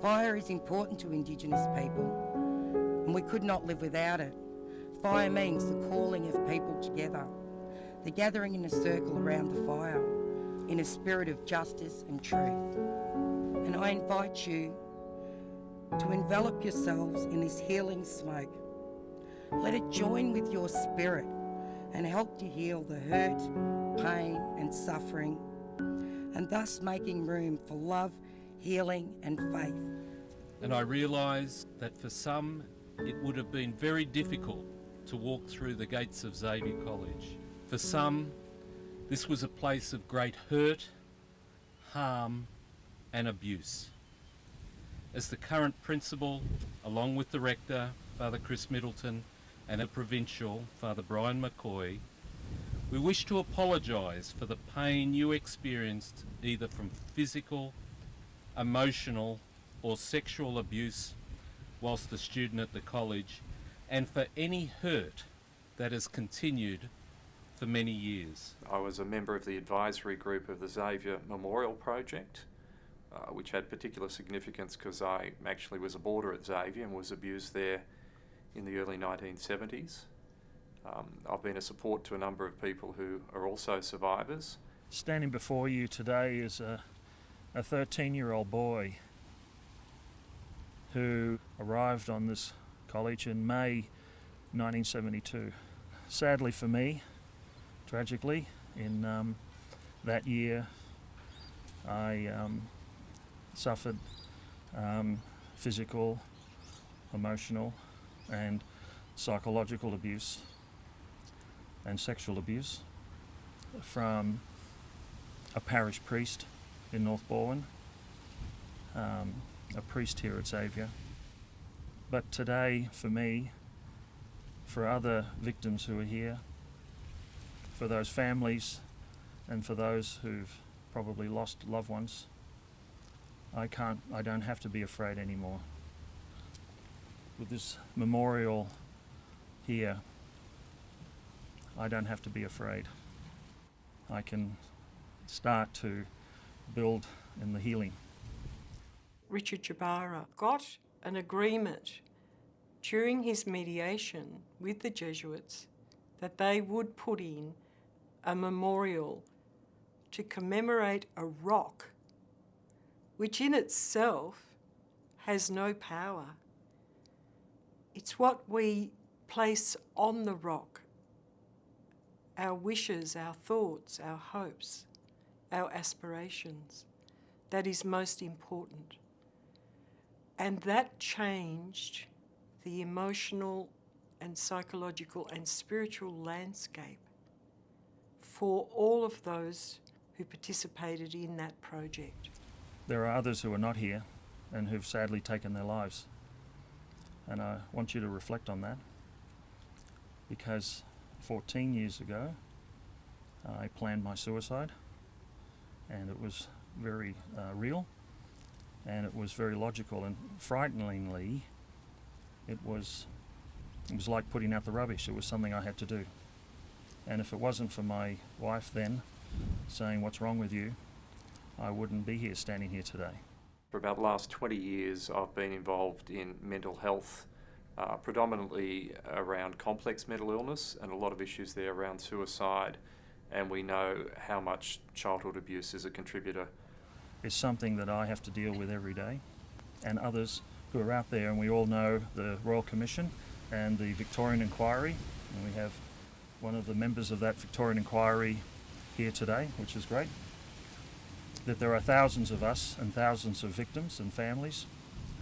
Fire is important to Indigenous people, and we could not live without it. Fire means the calling of people together, the gathering in a circle around the fire, in a spirit of justice and truth. And I invite you to envelop yourselves in this healing smoke. Let it join with your spirit and help to heal the hurt, pain and suffering, and thus making room for love, healing and faith. And I realise that for some it would have been very difficult to walk through the gates of Xavier College. For some, this was a place of great hurt, harm and abuse. As the current principal, along with the rector, Father Chris Middleton, and the Provincial, Father Brian McCoy, we wish to apologise for the pain you experienced either from physical, emotional or sexual abuse whilst a student at the college, and for any hurt that has continued for many years. I was a member of the advisory group of the Xavier Memorial Project, which had particular significance because I actually was a boarder at Xavier and was abused there in the early 1970s. I've been a support to a number of people who are also survivors. Standing before you today is a 13-year-old boy who arrived on this college in May 1972. Sadly for me, tragically, in that year I suffered physical, emotional and psychological abuse and sexual abuse from a parish priest in North Melbourne, a priest here at Xavier. But today, for me, for other victims who are here, for those families and for those who've probably lost loved ones, I don't have to be afraid anymore. With this memorial here, I don't have to be afraid. I can start to build in the healing. Richard Jabara got an agreement during his mediation with the Jesuits that they would put in a memorial to commemorate a rock which in itself has no power. It's what we place on the rock, our wishes, our thoughts, our hopes, our aspirations, that is most important. And that changed the emotional and psychological and spiritual landscape for all of those who participated in that project. There are others who are not here and who've sadly taken their lives. And I want you to reflect on that, because 14 years ago I planned my suicide, and it was very real, and it was very logical, and frighteningly it was like putting out the rubbish. It was something I had to do. And if it wasn't for my wife then saying, "What's wrong with you?" I wouldn't be here, standing here today. For about the last 20 years, I've been involved in mental health, predominantly around complex mental illness and a lot of issues there around suicide. And we know how much childhood abuse is a contributor. It's something that I have to deal with every day, and others who are out there, and we all know the Royal Commission and the Victorian Inquiry, and we have one of the members of that Victorian Inquiry here today, which is great, that there are thousands of us and thousands of victims and families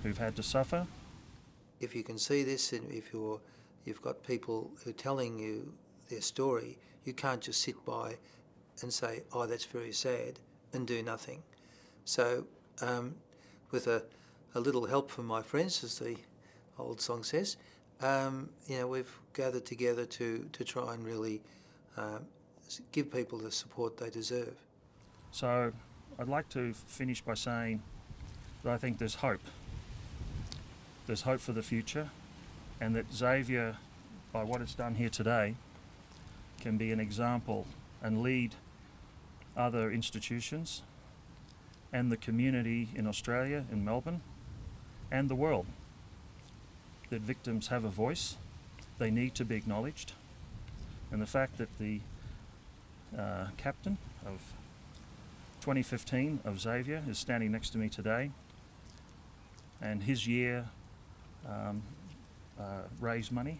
who've had to suffer. If you can see this, and if you've got people who are telling you their story, you can't just sit by and say, "Oh, that's very sad," and do nothing. So with a little help from my friends, as the old song says, we've gathered together to try and really give people the support they deserve. So I'd like to finish by saying that I think there's hope. There's hope for the future, and that Xavier, by what it's done here today, can be an example and lead other institutions and the community in Australia, in Melbourne, and the world that victims have a voice, they need to be acknowledged, and the fact that the captain of 2015 of Xavier is standing next to me today, and his year raised money,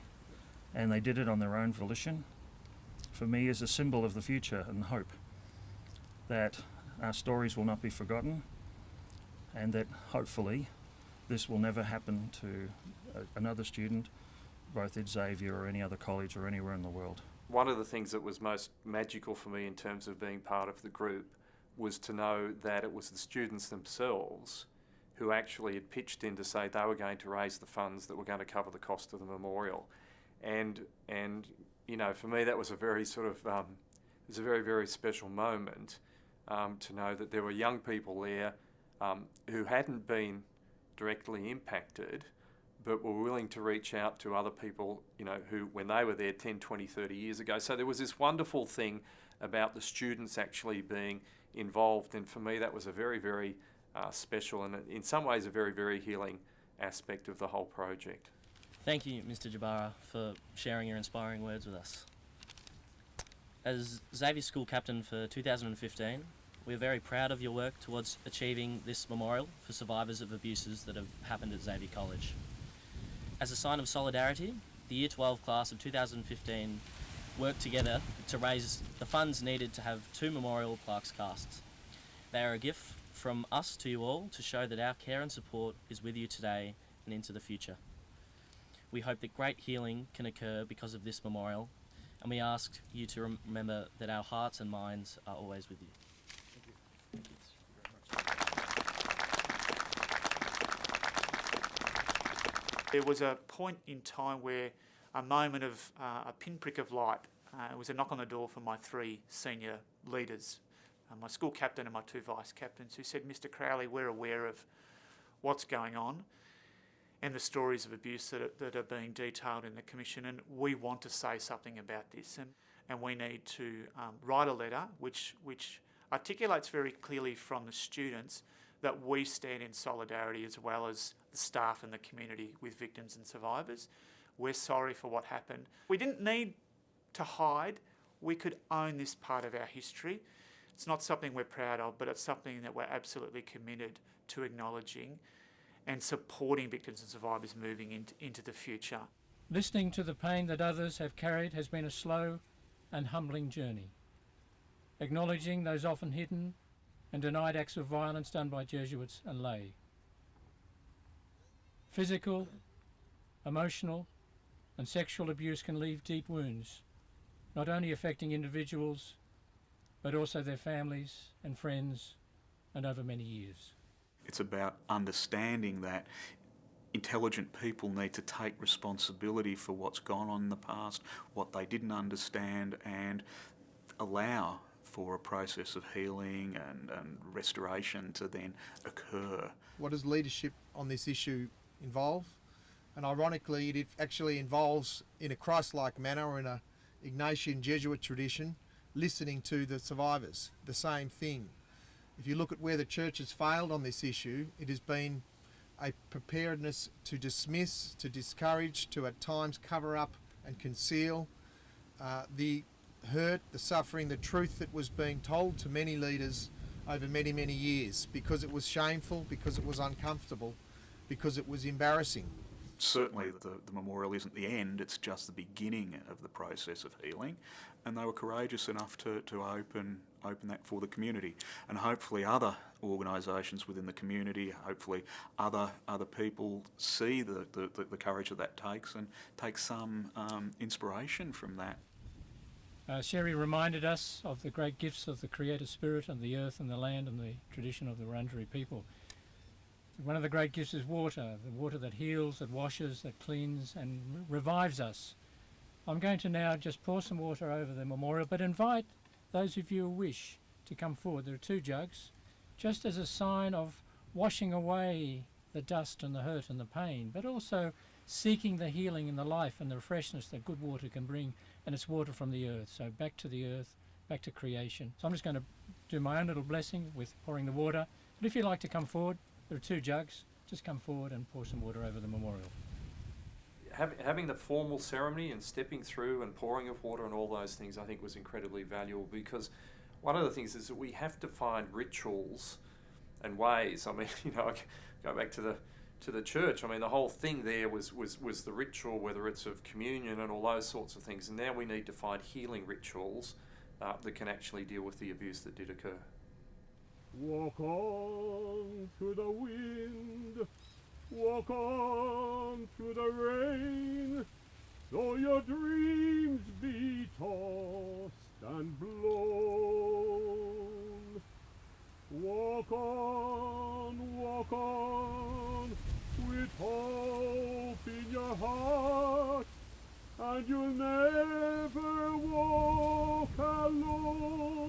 and they did it on their own volition, for me is a symbol of the future and hope that our stories will not be forgotten, and that hopefully this will never happen to another student, both at Xavier or any other college or anywhere in the world. One of the things that was most magical for me in terms of being part of the group was to know that it was the students themselves who actually had pitched in to say they were going to raise the funds that were going to cover the cost of the memorial. And you know, for me that was a very sort of, it was a very, very special moment to know that there were young people there who hadn't been directly impacted, but were willing to reach out to other people, you know, who, when they were there 10, 20, 30 years ago. So there was this wonderful thing about the students actually being involved, and for me that was a very, very special and in some ways a very, very healing aspect of the whole project. Thank you, Mr. Jabara, for sharing your inspiring words with us. As Xavier School Captain for 2015, we are very proud of your work towards achieving this memorial for survivors of abuses that have happened at Xavier College. As a sign of solidarity, the Year 12 class of 2015 worked together to raise the funds needed to have 2 memorial plaques cast. They are a gift from us to you all to show that our care and support is with you today and into the future. We hope that great healing can occur because of this memorial, and we ask you to remember that our hearts and minds are always with you. Thank you. There was a point in time where a moment of a pinprick of light. It was a knock on the door from my 3 senior leaders, my school captain and my 2 vice captains, who said, "Mr. Crowley, we're aware of what's going on and the stories of abuse that are being detailed in the commission, and we want to say something about this, and we need to write a letter which articulates very clearly from the students that we stand in solidarity, as well as the staff and the community, with victims and survivors. We're sorry for what happened." We didn't need to hide. We could own this part of our history. It's not something we're proud of, but it's something that we're absolutely committed to acknowledging and supporting victims and survivors moving into the future. Listening to the pain that others have carried has been a slow and humbling journey. Acknowledging those often hidden and denied acts of violence done by Jesuits and lay. Physical, emotional and sexual abuse can leave deep wounds, not only affecting individuals, but also their families and friends, and over many years. It's about understanding that intelligent people need to take responsibility for what's gone on in the past, what they didn't understand, and allow for a process of healing and restoration to then occur. What does leadership on this issue involve? And ironically, it actually involves, in a Christ-like manner or in a Ignatian Jesuit tradition, listening to the survivors, the same thing. If you look at where the church has failed on this issue, it has been a preparedness to dismiss, to discourage, to at times cover up and conceal the hurt, the suffering, the truth that was being told to many leaders over many, many years, because it was shameful, because it was uncomfortable, because it was embarrassing. Certainly the memorial isn't the end, it's just the beginning of the process of healing, and they were courageous enough to open that for the community, and hopefully other organisations within the community, hopefully other people see the courage that takes and take some inspiration from that. Sherry reminded us of the great gifts of the Creator Spirit and the earth and the land and the tradition of the Wurundjeri people. One of the great gifts is water, the water that heals, that washes, that cleans and revives us. I'm going to now just pour some water over the memorial, but invite those of you who wish to come forward. There are 2 jugs, just as a sign of washing away the dust and the hurt and the pain, but also seeking the healing and the life and the freshness that good water can bring, and it's water from the earth. So back to the earth, back to creation. So I'm just going to do my own little blessing with pouring the water, but if you'd like to come forward, there are 2 jugs, just come forward and pour some water over the memorial. Having the formal ceremony and stepping through and pouring of water and all those things, I think was incredibly valuable, because one of the things is that we have to find rituals and ways. I mean, you know, I go back to the church. I mean, the whole thing there was the ritual, whether it's of communion and all those sorts of things. And now we need to find healing rituals that can actually deal with the abuse that did occur. Walk on through the wind, walk on through the rain, though your dreams be tossed and blown. Walk on with hope in your heart, and you'll never walk alone.